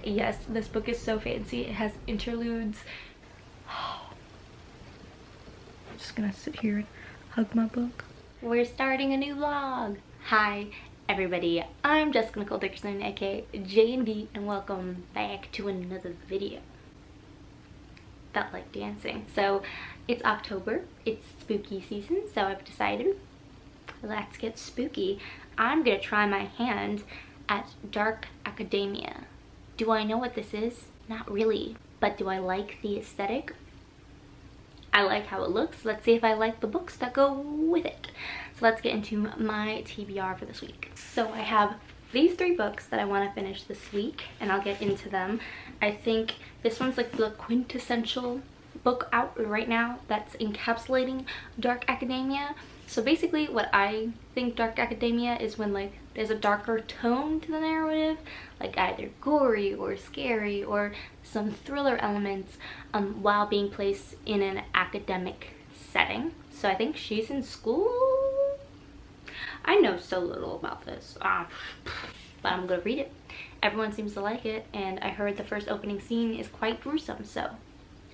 Yes, this book is so fancy. It has interludes. I'm just gonna sit here and hug my book. We're starting a new vlog. Hi everybody, I'm Jessica Nicole Dickerson, aka JND, and welcome back to another video. Felt like dancing. So it's October, it's spooky season, so I've decided let's get spooky. I'm gonna try my hand at dark academia. Do I know what this is? Not really. But do I like the aesthetic? I like how it looks. Let's see if I like the books that go with it. So let's get into my TBR for this week. So I have these 3 books that I want to finish this week, and I'll get into them. I think this one's like the quintessential book out right now that's encapsulating dark academia. So basically what I think dark academia is when like there's a darker tone to the narrative, like either gory or scary or some thriller elements while being placed in an academic setting. So I think she's in school. I know so little about this, but I'm gonna read it. Everyone seems to like it, and I heard the first opening scene is quite gruesome, so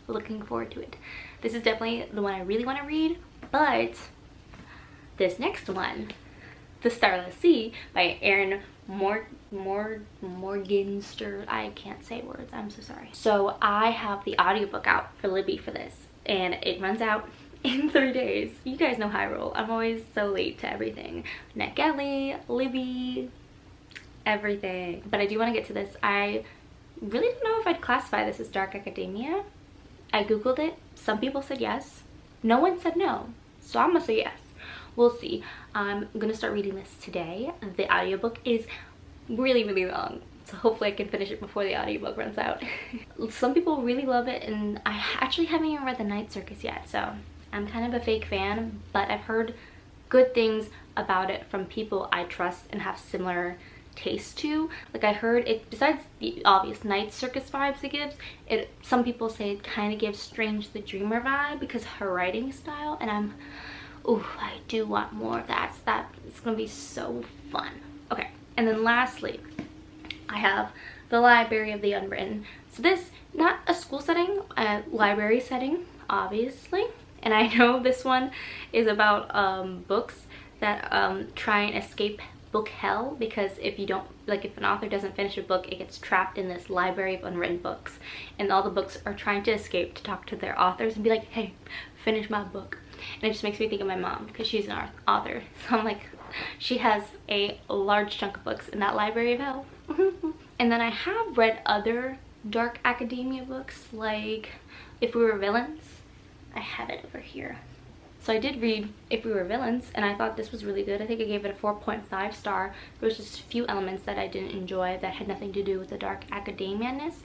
looking forward to it. This is definitely the one I really want to read, but this next one, The Starless Sea by Erin Morgenstern. I can't say words, I'm so sorry. So I have the audiobook out for Libby for this, and it runs out in 3 days. You guys know how I roll. I'm always so late to everything. NetGalley, Libby, everything. But I do want to get to this. I really don't know if I'd classify this as dark academia. I googled it. Some people said yes. No one said no. So I'm gonna say yes. We'll see. I'm gonna start reading this today. The audiobook is really long, so hopefully I can finish it before the audiobook runs out. Some people really love it, and I actually haven't even read The Night Circus yet, so I'm kind of a fake fan, but I've heard good things about it from people I trust and have similar taste to. Like I heard it, besides the obvious Night Circus vibes it gives, some people say it kind of gives Strange the Dreamer vibe because of her writing style, and ooh, I do want more of that. It's gonna be so fun. Okay, and then lastly, I have The Library of the Unwritten. So this, not a school setting, a library setting, obviously. And I know this one is about books that try and escape book hell, because if you don't, like if an author doesn't finish a book, it gets trapped in this library of unwritten books. And all the books are trying to escape to talk to their authors and be like, hey, finish my book. And it just makes me think of my mom, because she's an author. So I'm like, she has a large chunk of books in that library of hell. And then I have read other dark academia books, like If We Were Villains. I have it over here. So I did read If We Were Villains, and I thought this was really good. I think I gave it a 4.5 star. There was just a few elements that I didn't enjoy that had nothing to do with the dark academia-ness.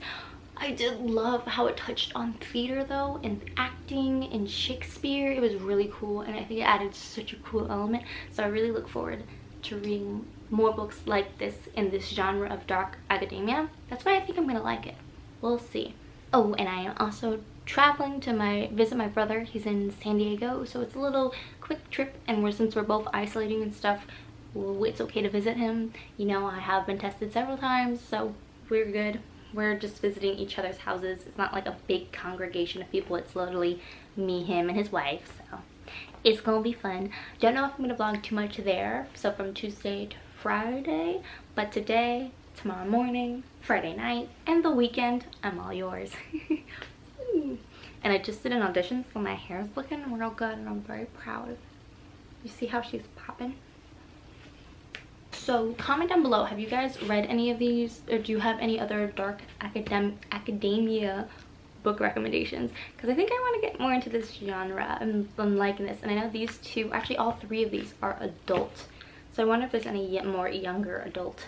I did love how it touched on theater though, and acting and Shakespeare. It was really cool, and I think it added such a cool element. So I really look forward to reading more books like this in this genre of dark academia. That's why I think I'm gonna like it. We'll see. Oh, and I am also traveling to visit my brother. He's in San Diego, so it's a little quick trip, and since we're both isolating and stuff, it's okay to visit him. You know, I have been tested several times, so we're good. We're just visiting each other's houses. It's not like a big congregation of people. It's literally me, him, and his wife. So it's gonna be fun. Don't know if I'm gonna vlog too much there. So from Tuesday to Friday. But today, tomorrow morning, Friday night, and the weekend, I'm all yours. And I just did an audition, so my hair is looking real good, and I'm very proud of it. You see how she's popping? So comment down below, have you guys read any of these, or do you have any other dark academia book recommendations? Because I think I want to get more into this genre. I'm liking this, and I know these two, actually all 3 of these are adult, so I wonder if there's any yet more younger adult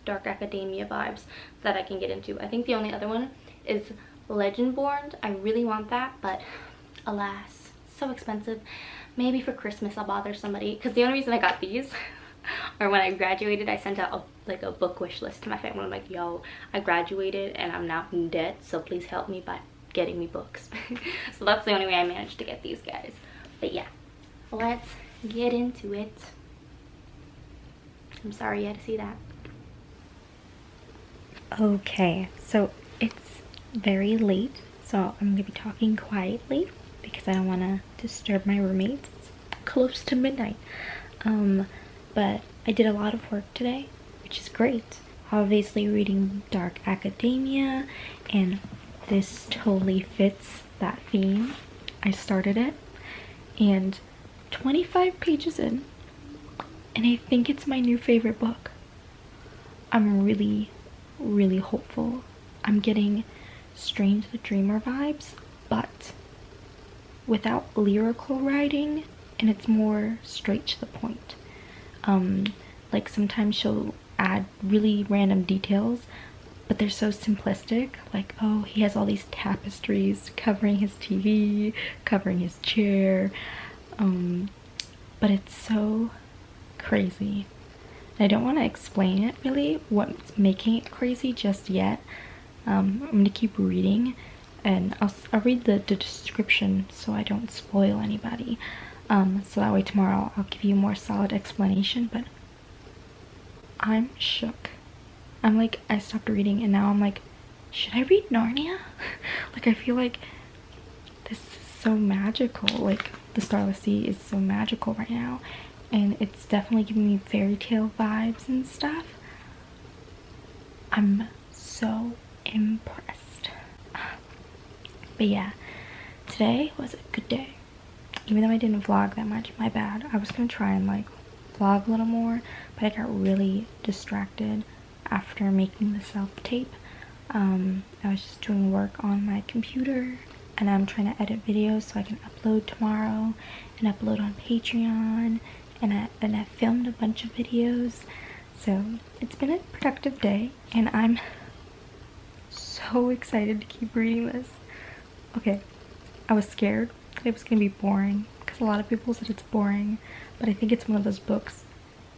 dark academia vibes that I can get into. I think the only other one is Legendborn. I really want that, but alas, so expensive. Maybe for Christmas I'll bother somebody, because the only reason I got these or when I graduated, I sent out a book wish list to my family. I'm like, yo, I graduated and I'm now in debt, so please help me by getting me books. So that's the only way I managed to get these guys. But yeah, let's get into it. I'm sorry you had to see that. Okay, so it's very late, so I'm gonna be talking quietly because I don't want to disturb my roommates. It's close to midnight. But I did a lot of work today, which is great. Obviously reading dark academia, and this totally fits that theme. I started it, and 25 pages in, and I think it's my new favorite book. I'm really hopeful. I'm getting Strange the Dreamer vibes, but without lyrical writing, and it's more straight to the point. Like sometimes she'll add really random details, but they're so simplistic. Like, oh, he has all these tapestries covering his TV, covering his chair, but it's so crazy. I don't want to explain it really, what's making it crazy just yet. I'm gonna keep reading, and I'll read the description so I don't spoil anybody. So that way tomorrow I'll give you a more solid explanation, but I'm shook. I'm like, I stopped reading and now I'm like, should I read Narnia? Like, I feel like this is so magical. Like, the Starless Sea is so magical right now, and it's definitely giving me fairy tale vibes and stuff. I'm so impressed. But yeah, today was a good day. Even though I didn't vlog that much, my bad. I was gonna try and like vlog a little more, but I got really distracted after making the self-tape. I was just doing work on my computer, and I'm trying to edit videos so I can upload tomorrow and upload on Patreon, and I filmed a bunch of videos. So it's been a productive day, and I'm so excited to keep reading this. Okay, I was scared that it was gonna be boring because a lot of people said it's boring, but I think it's one of those books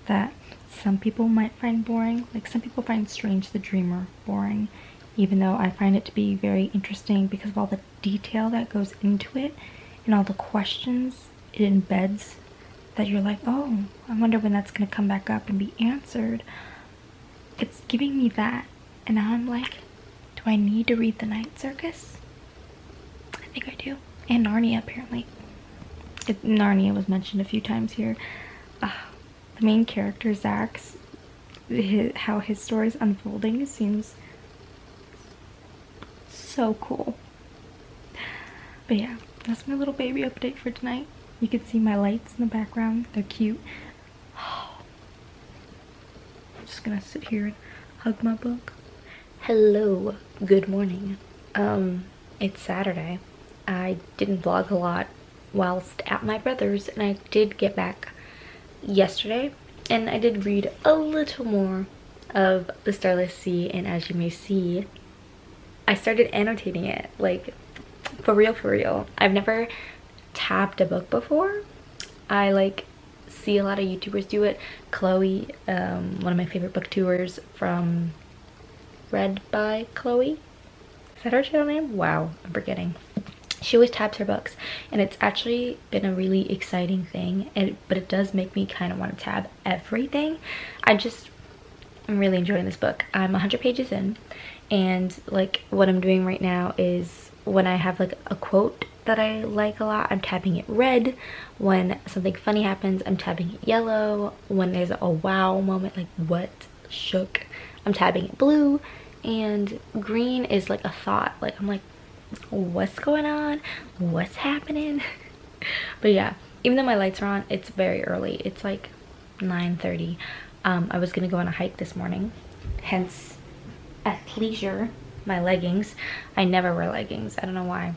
that some people might find boring. Like, some people find Strange the Dreamer boring, even though I find it to be very interesting because of all the detail that goes into it and all the questions it embeds, that you're like, oh, I wonder when that's gonna come back up and be answered. It's giving me that, and now I'm like, do I need to read The Night Circus? I think I do. And Narnia, apparently. Narnia was mentioned a few times here. The main character, Zach's, how his story's unfolding seems so cool. But yeah, that's my little baby update for tonight. You can see my lights in the background. They're cute. I'm just gonna sit here and hug my book. Hello, good morning. It's Saturday. I didn't vlog a lot whilst at my brother's, and I did get back yesterday, and I did read a little more of The Starless Sea, and as you may see, I started annotating it, like, for real. I've never tabbed a book before. I like see a lot of YouTubers do it. Chloe, one of my favorite booktubers from Read by Chloe, is that her channel name? Wow, I'm forgetting. She always tabs her books, and it's actually been a really exciting thing, but it does make me kind of want to tab everything. I'm really enjoying this book. I'm 100 pages in, and like what I'm doing right now is when I have like a quote that I like a lot, I'm tabbing it red. When something funny happens, I'm tabbing it yellow. When there's a wow moment, like what shook, I'm tabbing it blue. And green is like a thought, like I'm like, what's going on, what's happening? But yeah, even though my lights are on, it's very early. It's like 9:30. I was gonna go on a hike this morning, hence athleisure, my leggings. I never wear leggings, I don't know why.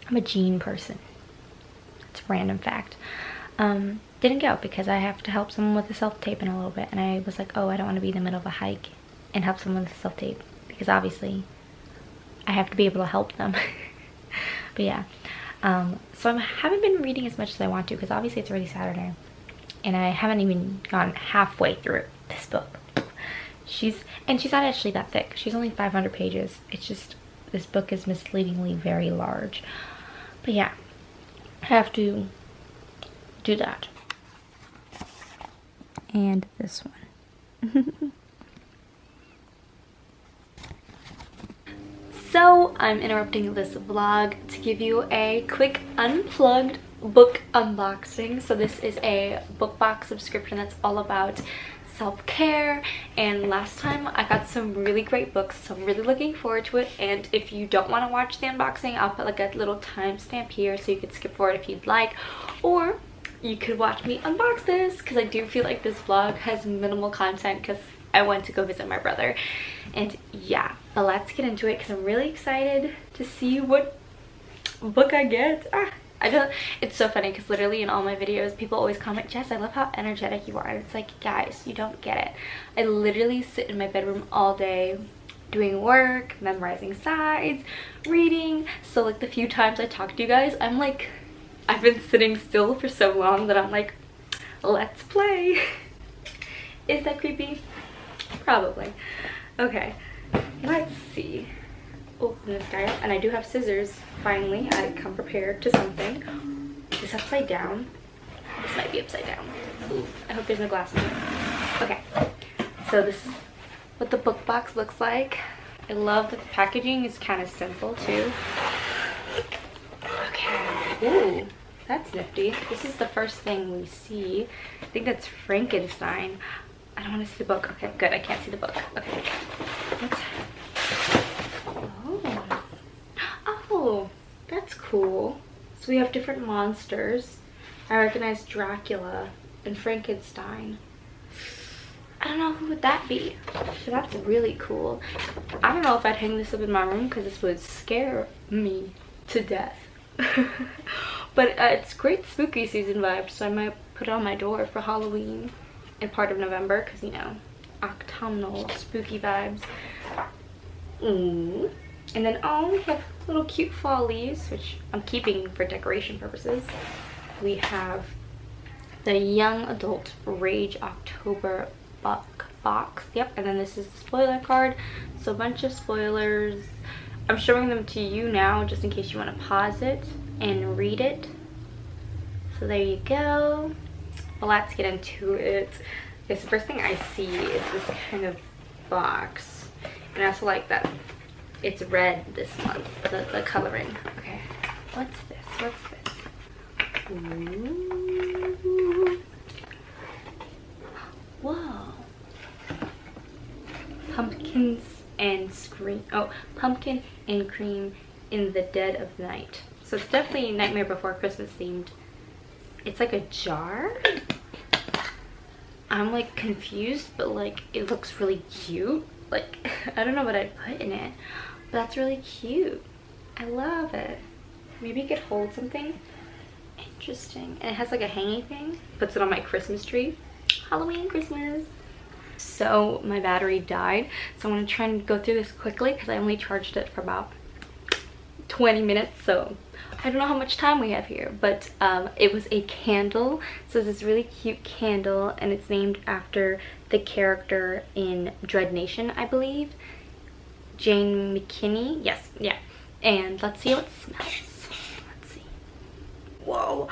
I'm a jean person. It's a random fact. Didn't go because I have to help someone with the self-tape in a little bit, and I was like, oh, I don't want to be in the middle of a hike and help someone with the self-tape, because obviously I have to be able to help them. But yeah, so I haven't been reading as much as I want to, because obviously it's already Saturday, and I haven't even gone halfway through this book. She's not actually that thick. She's only 500 pages. It's just, this book is misleadingly very large. But yeah, I have to do that. And this one. So I'm interrupting this vlog to give you a quick unplugged book unboxing. So this is a book box subscription that's all about self-care, and last time I got some really great books, so I'm really looking forward to it. And if you don't want to watch the unboxing, I'll put like a little timestamp here so you could skip forward if you'd like, or you could watch me unbox this, because I do feel like this vlog has minimal content because I went to go visit my brother. And yeah, but let's get into it because I'm really excited to see what book I get. It's so funny because literally in all my videos people always comment, Jess, I love how energetic you are. And it's like, guys, you don't get it. I literally sit in my bedroom all day doing work, memorizing sides, reading. So like the few times I talk to you guys, I'm like, I've been sitting still for so long that I'm like, let's play. Is that creepy? Probably. Okay, let's see. Open this guy up, and I do have scissors. Finally, I come prepared to something. Is this upside down? This might be upside down. Ooh, I hope there's no glass in it. Okay, so this is what the book box looks like. I love that the packaging is kind of simple too. Okay, ooh, that's nifty. This is the first thing we see. I think that's Frankenstein. I don't want to see the book. Okay, good, I can't see the book. Okay, let's... Oh, that's cool. So we have different monsters. I recognize Dracula and Frankenstein. I don't know, who would that be? So that's really cool. I don't know if I'd hang this up in my room because this would scare me to death. But it's great spooky season vibes, so I might put it on my door for Halloween in part of November because, you know, autumnal spooky vibes. Ooh. And then, oh, we have little cute fall leaves, which I'm keeping for decoration purposes. We have the Young Adult Rage October book box. Yep, and then this is the spoiler card. So a bunch of spoilers. I'm showing them to you now just in case you want to pause it and read it. So there you go. Well, let's get into it. Okay, so the first thing I see is this kind of box. And I also like that it's red this month, the coloring. Okay, what's this? What's this? Ooh. Whoa. Pumpkins and scream. Oh, pumpkin and cream in the dead of night. So it's definitely Nightmare Before Christmas themed. It's like a jar. I'm like confused, but like it looks really cute. Like, I don't know what I'd put in it, but that's really cute. I love it. Maybe it could hold something interesting. And it has like a hanging thing. Puts it on my Christmas tree. Halloween, Christmas. So my battery died, so I'm gonna try and go through this quickly because I only charged it for about 20 minutes, so I don't know how much time we have here. But it was a candle. So it's this really cute candle, and it's named after the character in Dread Nation, I believe. Jane McKinney. Yes, yeah. And let's see how it smells. Let's see. Whoa,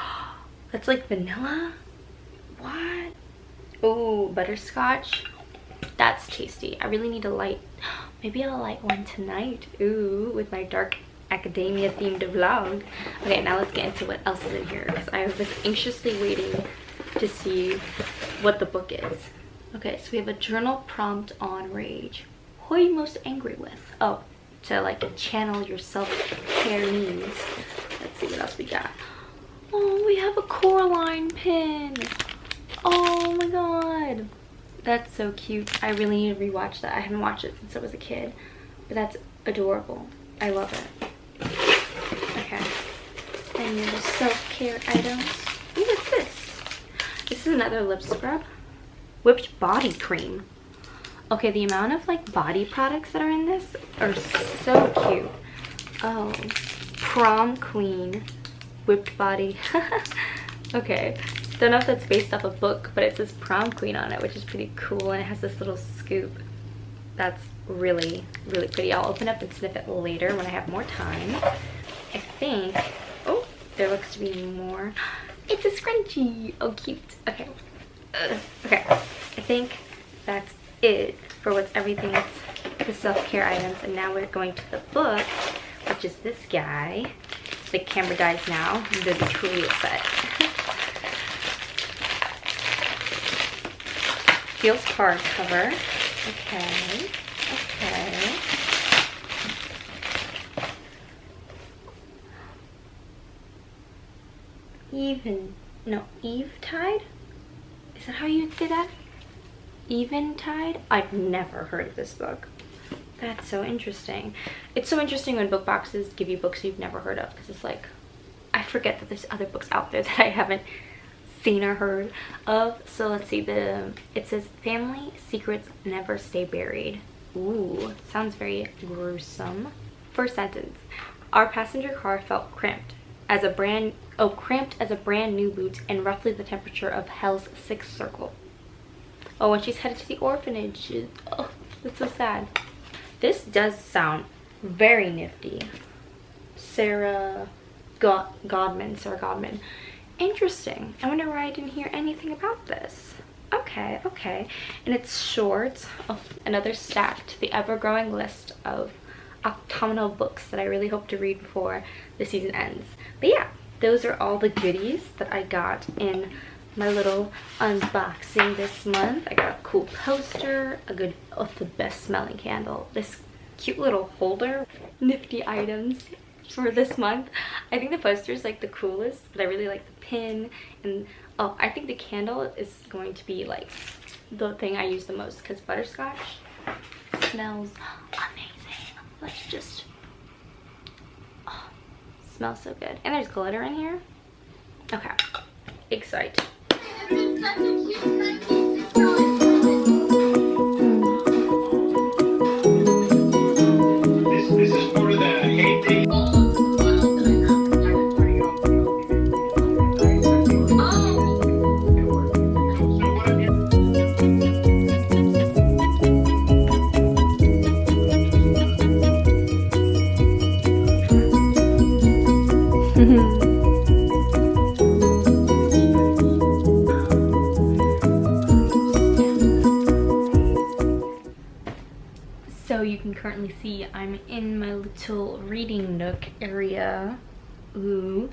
that's like vanilla. What? Oh, butterscotch. That's tasty. I really need a light. Maybe I'll light one tonight. Ooh, with my dark academia themed vlog. Okay, now let's get into what else is in here, because I was anxiously waiting to see what the book is. Okay, so we have a journal prompt on rage. Who are you most angry with? Oh, to like channel your self-care needs. Let's see what else we got. Oh, we have a Coraline pin. Oh my god. That's so cute. I really need to rewatch that. I haven't watched it since I was a kid. But that's adorable. I love it. Okay. And your self-care items. Ooh, what's this? This is another lip scrub. Whipped body cream. Okay, the amount of like body products that are in this are so cute. Oh, prom queen whipped body. Okay, don't know if that's based off a book, but it says prom queen on it, which is pretty cool, and it has this little scoop. That's really, really pretty. I'll open up and sniff it later when I have more time. I think, oh, there looks to be more. It's a scrunchie. Oh, cute. Okay. Okay, I think that's it for what's everything that's the self-care items, and now we're going to the book, which is this guy. The camera dies now. This is truly a set. Feels hardcover. Okay. Okay. Eventide? Is that how you'd say that? Eventide? I've never heard of this book. That's so interesting. It's so interesting when book boxes give you books you've never heard of, because it's like, I forget that there's other books out there that I haven't seen or heard of. So let's see, it says family secrets never stay buried. Ooh, sounds very gruesome. First sentence. Our passenger car felt cramped as a brand new boot and roughly the temperature of hell's sixth circle. Oh, and she's headed to the orphanage. Oh, that's so sad. This does sound very nifty. Sarah Godman. Interesting. I wonder why I didn't hear anything about this. Okay, okay. And it's short. Oh, another stack to the ever-growing list of autumnal books that I really hope to read before the season ends. But yeah, those are all the goodies that I got in my little unboxing this month. I got a cool poster, the best smelling candle, this cute little holder, nifty items for this month. I think the poster is like the coolest, but I really like the pin, and oh, I think the candle is going to be like the thing I use the most, because butterscotch smells amazing. Let's just, oh, smells so good. And there's glitter in here. Okay, excited. This is part of the hate. So you can currently see I'm in my little reading nook area. Ooh.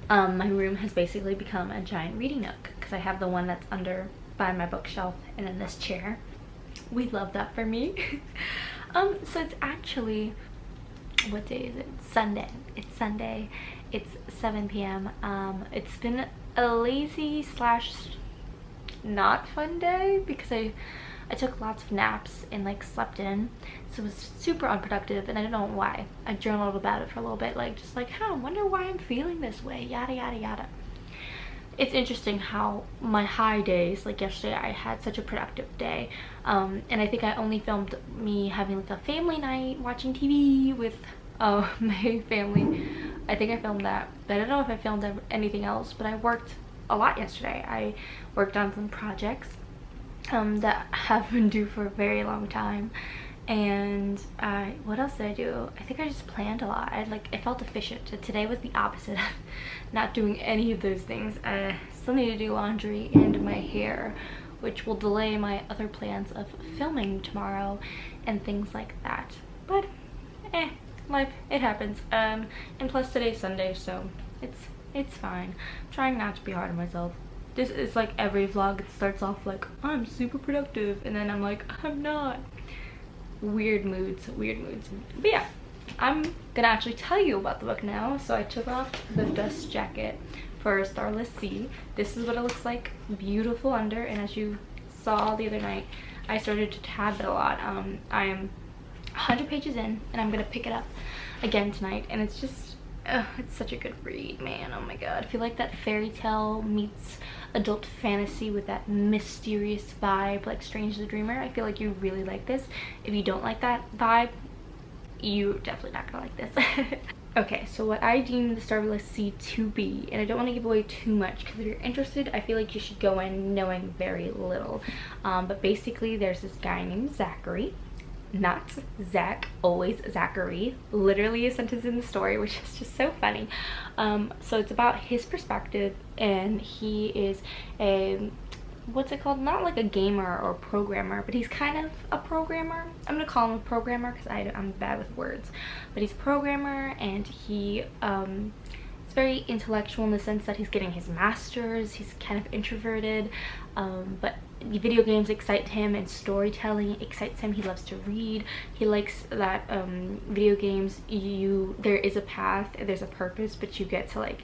My room has basically become a giant reading nook, because I have the one that's under by my bookshelf and then this chair. We love that for me. So it's actually, what day is it? Sunday. It's Sunday. It's 7 p.m. It's been a lazy / not fun day, because I took lots of naps and like slept in, so it was super unproductive, and I don't know why. I journaled about it for a little bit, like just like, I wonder why I'm feeling this way, yada yada yada. It's interesting how my high days, like yesterday I had such a productive day, and I think I only filmed me having like a family night watching TV with my family. I think I filmed that, but I don't know if I filmed anything else. But I worked a lot yesterday. I worked on some projects that have been due for a very long time, and what else did I do? I think I just planned a lot. I felt efficient. Today was the opposite of not doing any of those things. I still need to do laundry and my hair, which will delay my other plans of filming tomorrow and things like that. But life, it happens. And plus today's Sunday, so it's fine. I'm trying not to be hard on myself. This is like every vlog. It starts off like, I'm super productive, and then I'm like, I'm not. Weird moods. But yeah, I'm gonna actually tell you about the book now. So I took off the dust jacket for Starless Sea. This is what it looks like, beautiful under, and as you saw the other night, I started to tab it a lot. I am 100 pages in, and I'm gonna pick it up again tonight, and it's just, it's such a good read, man. Oh my god, I feel like that fairy tale meets adult fantasy with that mysterious vibe, like Strange the Dreamer. I feel like you really like this. If you don't like that vibe, you're definitely not gonna like this. Okay, so what I deem the Starless Sea to be, and I don't want to give away too much, because if you're interested, I feel like you should go in knowing very little. But basically, there's this guy named Zachary. Not Zach, always Zachary. Literally a sentence in the story, which is just so funny. So it's about his perspective, and he is a what's it called, not like a gamer or programmer, but he's kind of a programmer. I'm gonna call him a programmer because I'm bad with words, but he's a programmer, and he is very intellectual in the sense that he's getting his master's. He's kind of introverted, but video games excite him and storytelling excites him. He loves to read. He likes that video games, there is a path, there's a purpose, but you get to like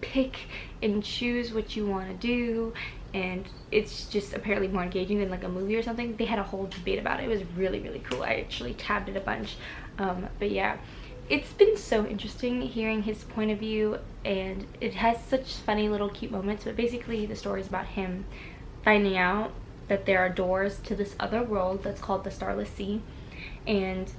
pick and choose what you want to do, and it's just apparently more engaging than like a movie or something. They had a whole debate about it. It was really, really cool. I actually tabbed it a bunch, but yeah, it's been so interesting hearing his point of view, and it has such funny little cute moments. But basically the story is about him finding out that there are doors to this other world that's called the Starless Sea, and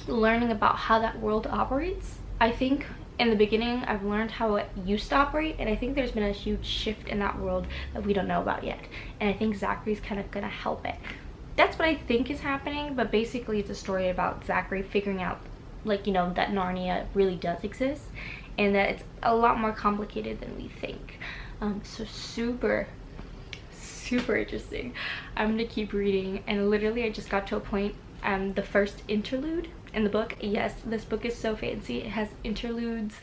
learning about how that world operates. I think in the beginning I've learned how it used to operate, and I think there's been a huge shift in that world that we don't know about yet, and I think Zachary's kind of gonna help it. That's what I think is happening, but basically it's a story about Zachary figuring out, like, you know, that Narnia really does exist, and that it's a lot more complicated than we think. So super interesting. I'm gonna keep reading, and literally I just got to a point, the first interlude in the book. Yes, this book is so fancy. It has interludes.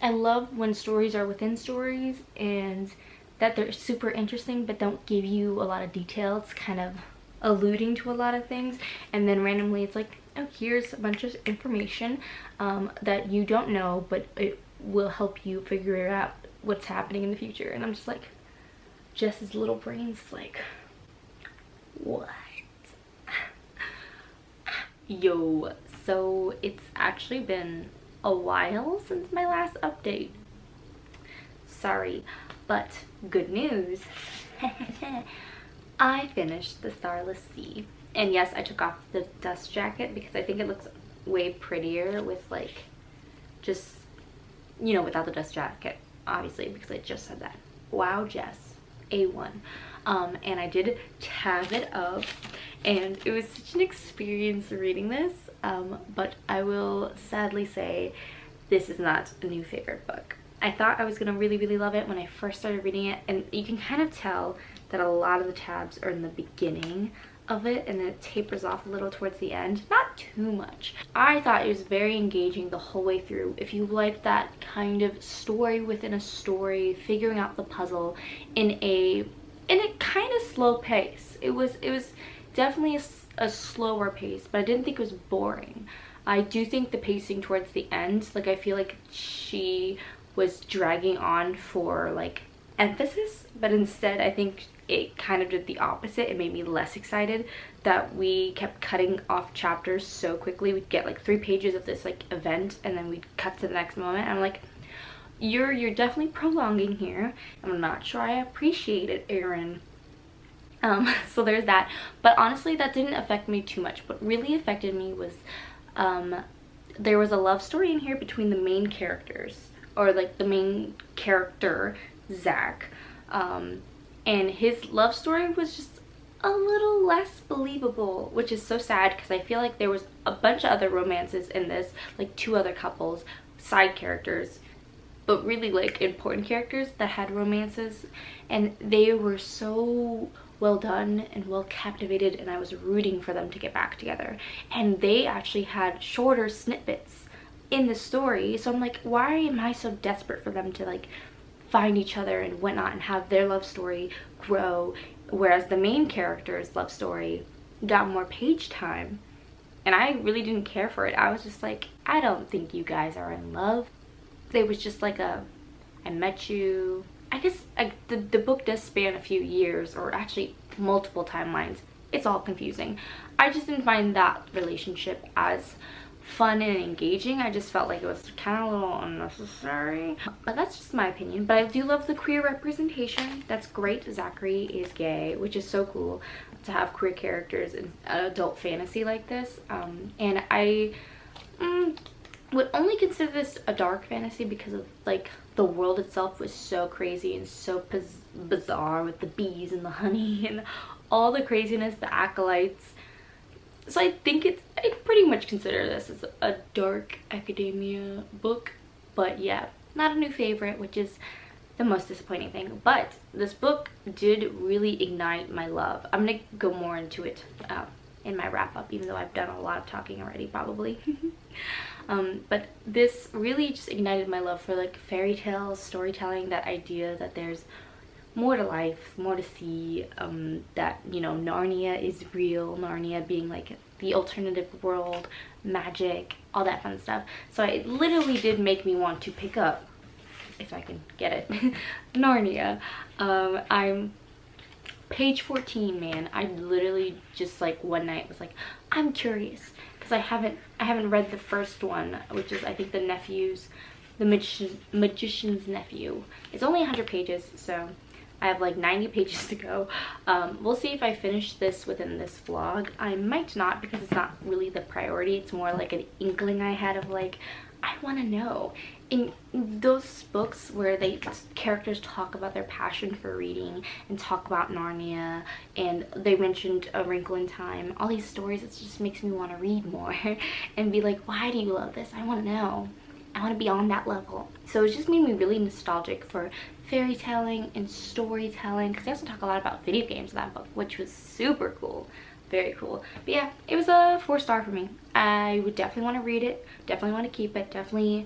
I love when stories are within stories and that they're super interesting but don't give you a lot of details, kind of alluding to a lot of things, and then randomly it's like, oh, here's a bunch of information that you don't know, but it will help you figure out what's happening in the future. And I'm just like, Jess's little brain's like, what? Yo, so it's actually been a while since my last update. Sorry, but good news. I finished the Starless Sea. And yes, I took off the dust jacket because I think it looks way prettier with like, just, you know, without the dust jacket, obviously, because I just said that. Wow, Jess. A1. And I did tab it up, and it was such an experience reading this, but I will sadly say this is not a new favorite book. I thought I was gonna really love it when I first started reading it, and you can kind of tell that a lot of the tabs are in the beginning of it, and then it tapers off a little towards the end. Not too much. I thought it was very engaging the whole way through. If you like that kind of story within a story, figuring out the puzzle in a kind of slow pace. It was definitely a slower pace, but I didn't think it was boring. I do think the pacing towards the end, like, I feel like she was dragging on for like emphasis, but instead I think it kind of did the opposite. It made me less excited that we kept cutting off chapters so quickly. We'd get like 3 pages of this like event, and then we'd cut to the next moment. I'm like, you're definitely prolonging here. I'm not sure I appreciate it, Erin. So there's that. But honestly, that didn't affect me too much. What really affected me was there was a love story in here between the main characters, or like the main character, Zach. And his love story was just a little less believable, which is so sad because I feel like there was a bunch of other romances in this, like 2 other couples, side characters, but really like important characters that had romances, and they were so well done and well captivated, and I was rooting for them to get back together. And they actually had shorter snippets in the story, so I'm like, why am I so desperate for them to like find each other and whatnot and have their love story grow, whereas the main character's love story got more page time, and I really didn't care for it. I was just like, I don't think you guys are in love. It was just like a, I met you. I guess the book does span a few years, or actually multiple timelines. It's all confusing. I just didn't find that relationship as fun and engaging. I just felt like it was kind of a little unnecessary, but that's just my opinion. But I do love the queer representation. That's great. Zachary is gay, which is so cool to have queer characters in an adult fantasy like this. And I would only consider this a dark fantasy because of like the world itself was so crazy and so bizarre with the bees and the honey and all the craziness, the acolytes. So I think I pretty much consider this as a dark academia book. But yeah, not a new favorite, which is the most disappointing thing. But this book did really ignite my love. I'm gonna go more into it in my wrap up, even though I've done a lot of talking already probably. But this really just ignited my love for like fairy tales, storytelling, that idea that there's more to life, more to see, that, you know, Narnia is real, Narnia being like the alternative world, magic, all that fun stuff. So it literally did make me want to pick up, if I can get it, Narnia. I'm page 14, man. I literally just like one night was like, I'm curious, because I haven't read the first one, which is I think the Magician's Nephew. It's only 100 pages, so I have like 90 pages to go. We'll see if I finish this within this vlog. I might not, because it's not really the priority. It's more like an inkling I had of like, I want to know. In those books where characters talk about their passion for reading and talk about Narnia, and they mentioned A Wrinkle in Time, all these stories, it just makes me want to read more and be like, why do you love this? I want to know. I want to be on that level. So it just made me really nostalgic for fairy telling and storytelling, because they also talk a lot about video games in that book, which was super cool. Very cool. But yeah, it was a 4-star for me. I would definitely want to read it, definitely want to keep it, definitely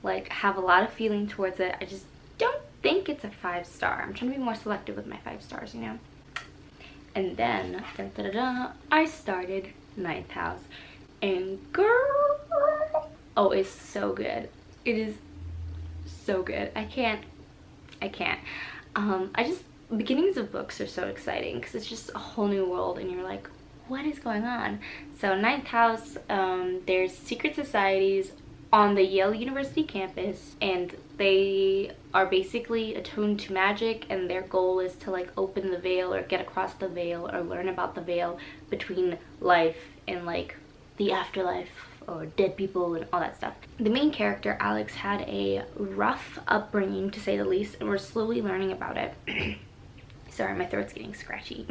like have a lot of feeling towards it. I just don't think it's a 5-star. I'm trying to be more selective with my 5 stars, you know. And then I started Ninth House, and girl, oh, it's so good. It is so good. I can't. Beginnings of books are so exciting, because it's just a whole new world and you're like, what is going on? So Ninth House, there's secret societies on the Yale University campus, and they are basically attuned to magic, and their goal is to like open the veil or get across the veil or learn about the veil between life and like the afterlife or dead people and all that stuff. The main character, Alex, had a rough upbringing, to say the least, and we're slowly learning about it. Sorry, my throat's getting scratchy.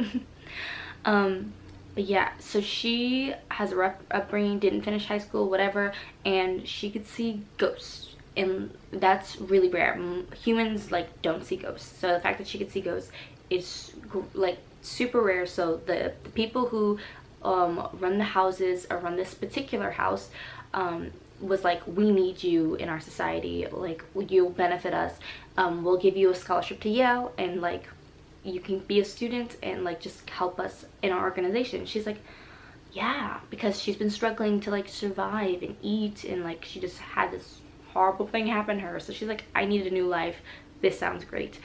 But yeah, so she has a rough upbringing, didn't finish high school, whatever, and she could see ghosts, and that's really rare. Humans like don't see ghosts, so the fact that she could see ghosts is like super rare. So the people who run the houses, or run this particular house, was like, we need you in our society, like you'll benefit us, we'll give you a scholarship to Yale, and like you can be a student and like just help us in our organization. She's like, yeah, because she's been struggling to like survive and eat, and like she just had this horrible thing happen to her, so she's like, I need a new life, this sounds great.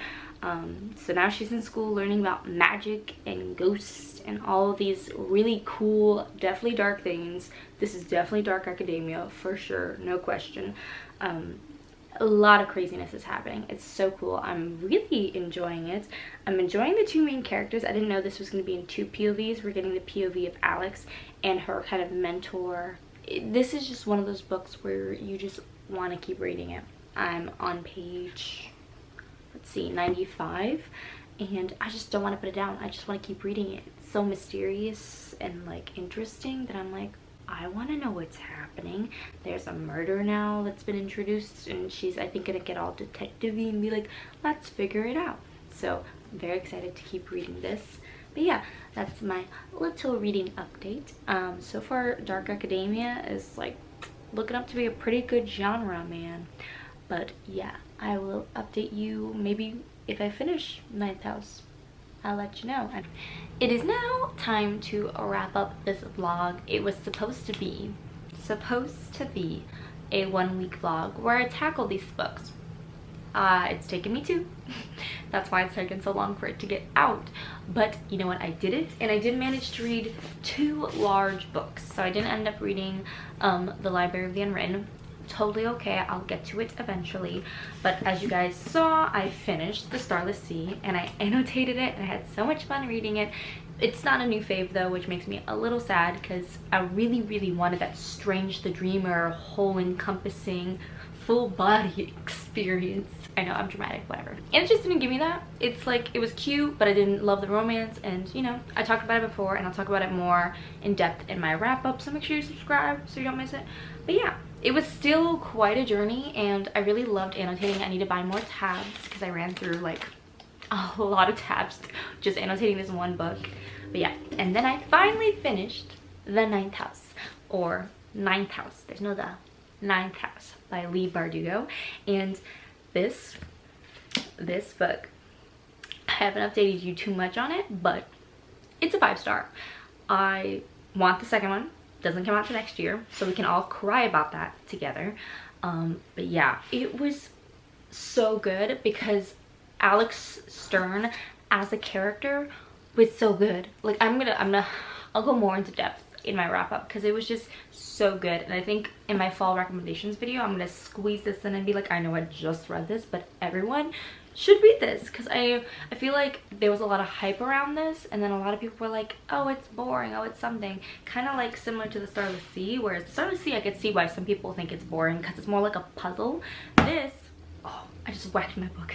So now she's in school learning about magic and ghosts and all of these really cool, definitely dark things. This is definitely dark academia for sure, no question. A lot of craziness is happening. It's so cool. I'm really enjoying it. I'm enjoying the two main characters. I didn't know this was going to be in 2 POVs. We're getting the POV of Alex and her kind of mentor. This is just one of those books where you just want to keep reading it. I'm on page, let's see, 95, and I just don't want to put it down. I just want to keep reading it. It's so mysterious and like interesting that I'm like, I want to know what's happening. There's a murder now that's been introduced, and she's, I think, gonna get all detective-y and be like, let's figure it out. So I'm very excited to keep reading this. But yeah, that's my little reading update. So far, dark academia is like looking up to be a pretty good genre, man. But yeah, I will update you maybe if I finish Ninth House. I'll let you know. It is now time to wrap up this vlog. It was supposed to be a 1-week vlog where I tackle these books. It's taken me 2. That's why it's taken so long for it to get out. But you know what, I did it, and I did manage to read 2 large books. So I didn't end up reading The Library of the Unwritten. Totally okay, I'll get to it eventually. But as you guys saw, I finished The Starless Sea, and I annotated it, and I had so much fun reading it. It's not a new fave though, which makes me a little sad, because I really wanted that Strange the Dreamer, whole encompassing, full body experience. I know, I'm dramatic, whatever. And it just didn't give me that. It's like, it was cute, but I didn't love the romance, and you know, I talked about it before, and I'll talk about it more in depth in my wrap up, so make sure you subscribe so you don't miss it. But yeah, it was still quite a journey, and I really loved annotating. I need to buy more tabs because I ran through like a lot of tabs just annotating this one book. But yeah, and then I finally finished The Ninth House, or Ninth House. There's no the. Ninth House by Leigh Bardugo. And this book, I haven't updated you too much on it, but it's a 5-star. I want the second one. Doesn't come out till next year, so we can all cry about that together. But yeah, it was so good because Alex Stern as a character was so good. Like I'll go more into depth in my wrap up because it was just so good. And I think in my fall recommendations video I'm gonna squeeze this in and be like, I know I just read this, but everyone should read this, because I feel like there was a lot of hype around this, and then a lot of people were like, oh, it's boring, oh, it's something. Kind of like similar to The Starless Sea, whereas The Starless Sea I could see why some people think it's boring because it's more like a puzzle. This, oh, I just whacked my book.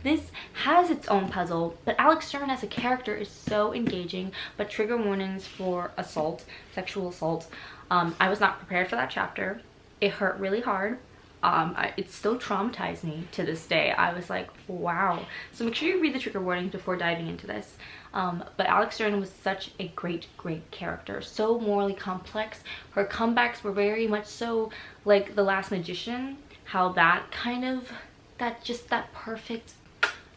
This has its own puzzle, but Alex Stern as a character is so engaging. But trigger warnings for assault, sexual assault. I was not prepared for that chapter. It hurt really hard. It still traumatized me to this day. I was like, wow. So make sure you read the trigger warnings before diving into this. But Alex Stern was such a great character. So morally complex. Her comebacks were very much so like The Last Magician. How that kind of, that perfect,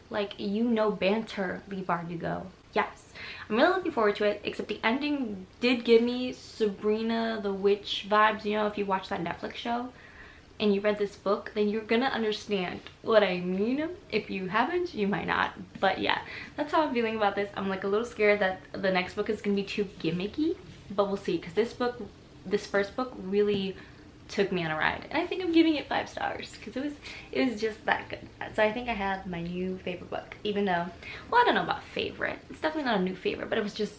like, banter, Leigh Bardugo. Yes, I'm really looking forward to it, except the ending did give me Sabrina the Witch vibes. You know, if you watch that Netflix show and you read this book, then you're gonna understand what I mean. If you haven't, you might not. But yeah, that's how I'm feeling about this. I'm like a little scared that the next book is gonna be too gimmicky, but we'll see, because this first book really took me on a ride, and I think I'm giving it 5 stars because it was just that good. So I think I have my new favorite book, even though, well, I don't know about favorite, it's definitely not a new favorite, but it was just,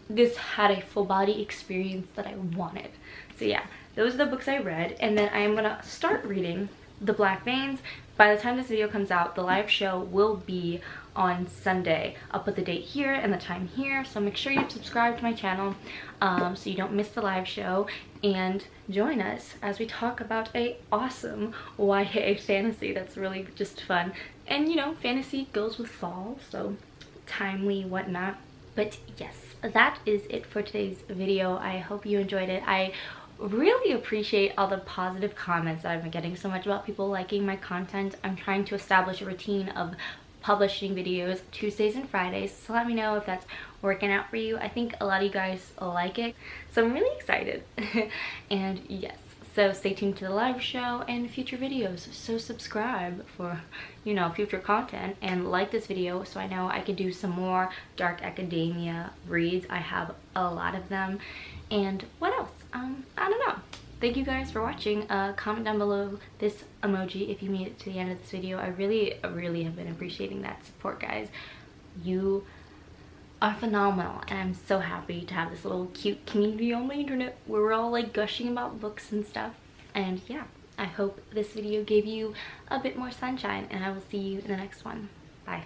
this had a full body experience that I wanted. So yeah, those are the books I read, and then I am gonna start reading The Black Veins. By the time this video comes out, the live show will be on Sunday. I'll put the date here and the time here, so make sure you subscribe to my channel so you don't miss the live show, and join us as we talk about a awesome YA fantasy that's really just fun. And you know, fantasy goes with fall, so timely, whatnot. But yes, that is it for today's video. I hope you enjoyed it. I really appreciate all the positive comments that I've been getting so much about people liking my content. I'm trying to establish a routine of publishing videos Tuesdays and Fridays, so let me know if that's working out for you. I think a lot of you guys like it, so I'm really excited. And yes, so stay tuned to the live show and future videos. So subscribe for, you know, future content, and like this video so I know I could do some more dark academia reads. I have a lot of them. And what else? I don't know. Thank you guys for watching. Comment down below this emoji if you made it to the end of this video. I really have been appreciating that support, guys. You are phenomenal, and I'm so happy to have this little cute community on the internet where we're all like gushing about books and stuff. And yeah, I hope this video gave you a bit more sunshine, and I will see you in the next one. Bye.